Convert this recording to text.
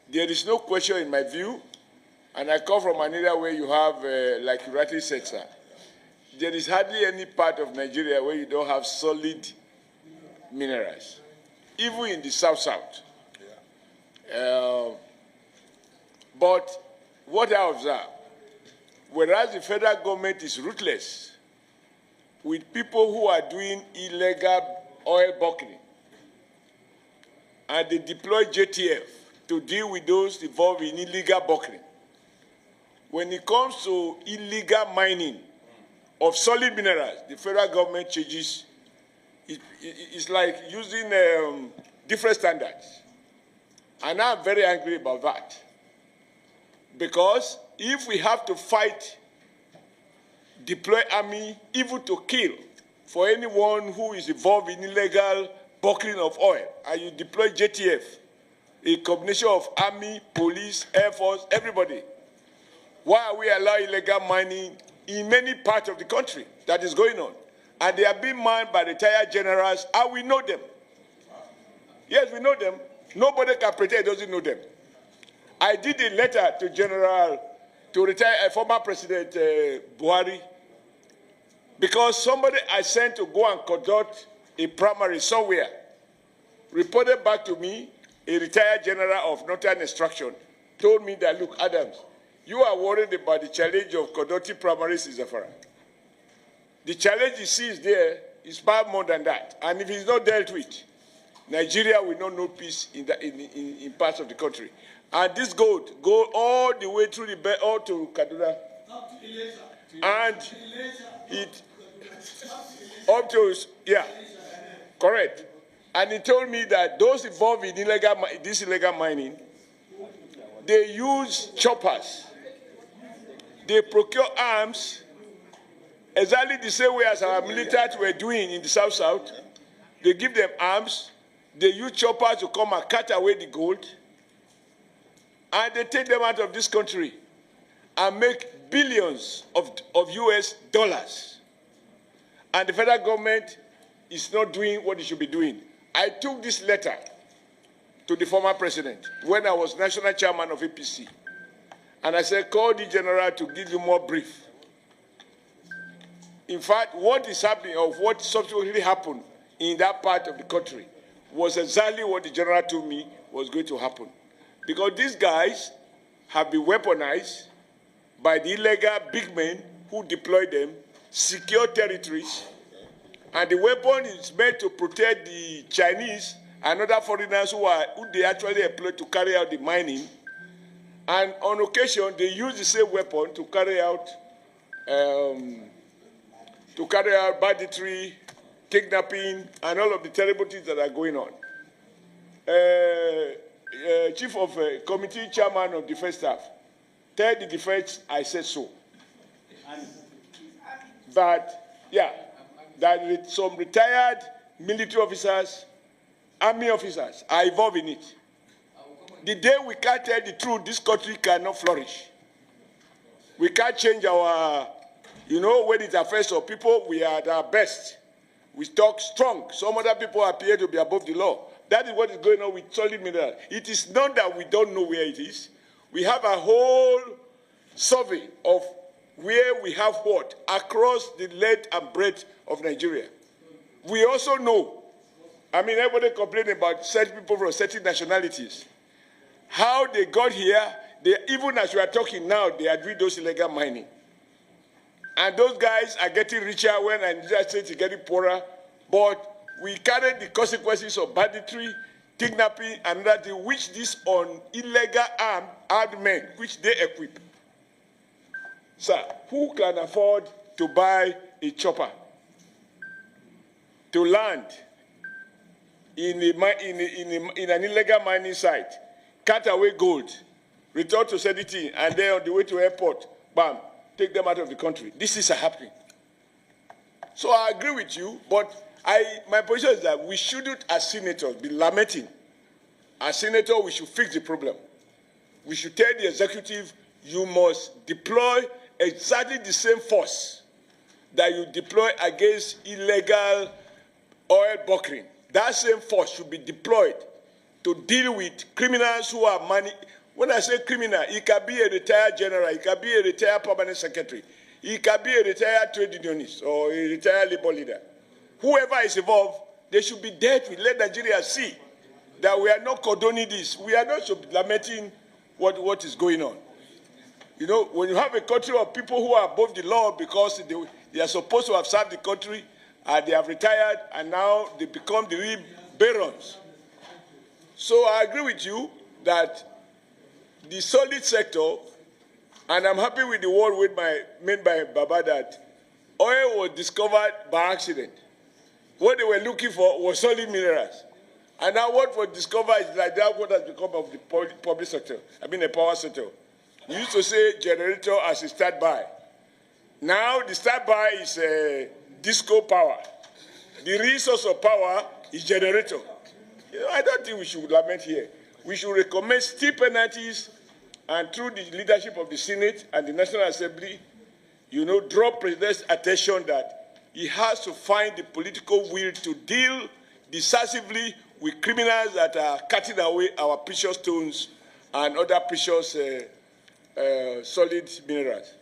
there is no question in my view, and I come from an area where you have, like you rightly said, sir, there is hardly any part of Nigeria where you don't have solid minerals, even in the south-south. But what I observe, whereas the federal government is ruthless with people who are doing illegal oil buckling, and they deploy JTF to deal with those involved in illegal buckling. When it comes to illegal mining of solid minerals, the federal government changes. It's like using different standards. And I'm very angry about that. Because if we have to fight, deploy army, even to kill, for anyone who is involved in illegal buckling of oil, and you deploy JTF, a combination of army, police, air force, everybody, why are we allowing illegal mining in many parts of the country that is going on? And they are being mined by retired generals, and we know them. Yes, we know them. Nobody can pretend he doesn't know them. I did a letter to former President Buhari, because somebody I sent to go and conduct a primary somewhere reported back to me, a retired general of Northern Extraction, told me that, look, Adams, you are worried about the challenge of conducting primaries in Zamfara. The challenge he sees there is far more than that. And if it's not dealt with, Nigeria will not know peace in parts of the country. And this gold go all the way through the belt, all to Kaduna. And it, up to, yeah, correct. And he told me that those involved in this illegal mining, they use choppers. They procure arms exactly the same way as our military were doing in the South-South. They give them arms. They use choppers to come and cut away the gold. And they take them out of this country and make billions of US dollars. And the federal government is not doing what it should be doing. I took this letter to the former president when I was national chairman of APC. And I said, call the general to give you more brief. In fact, what is happening, or what subsequently happened in that part of the country, was exactly what the general told me was going to happen. Because these guys have been weaponized by the illegal big men who deploy them, secure territories, and the weapon is meant to protect the Chinese and other foreigners who they actually employ to carry out the mining. And on occasion, they use the same weapon to carry out banditry, kidnapping, and all of the terrible things that are going on. Chief of Committee Chairman of Defense Staff, tell the defense I said so. That, yeah, that some retired military officers, army officers are involved in it. The day we can't tell the truth, this country cannot flourish. We can't change our, when it affects our people, we are at our best. We talk strong. Some other people appear to be above the law. That is what is going on with solid mineral. It is not that we don't know where it is. We have a whole survey of where we have what across the length and breadth of Nigeria. We also know, everybody complaining about certain people from certain nationalities. How they got here, even as we are talking now, they are doing those illegal mining. And those guys are getting richer when Nigeria State is getting poorer. But we carry the consequences of banditry, kidnapping, and that which these on illegal armed men, which they equip. Sir, who can afford to buy a chopper to land in an illegal mining site, cut away gold, return to Sediti, and then on the way to airport, bam, take them out of the country? This is happening. So I agree with you, but my position is that we shouldn't, as senators, be lamenting. As senators, we should fix the problem. We should tell the executive, you must deploy exactly the same force that you deploy against illegal oil buckling. That same force should be deployed to deal with criminals who are When I say criminal, he can be a retired general, he can be a retired permanent secretary, he can be a retired trade unionist or a retired labor leader. Whoever is involved, they should be dealt with. Let Nigeria see that we are not condoning this. We are not lamenting what is going on. You know, when you have a country of people who are above the law because they are supposed to have served the country, and they have retired, and now they become the real barons. So I agree with you that the solid sector, and I'm happy with the word made by Baba that oil was discovered by accident. What they were looking for was solid minerals. And now what was discovered is like that what has become of the public sector, the power sector. We used to say generator as a standby. Now the standby is disco power. The real source of power is generator. You know, I don't think we should lament here. We should recommend steep penalties, and through the leadership of the Senate and the National Assembly, you know, draw President's attention that he has to find the political will to deal decisively with criminals that are cutting away our precious stones and other precious solid minerals.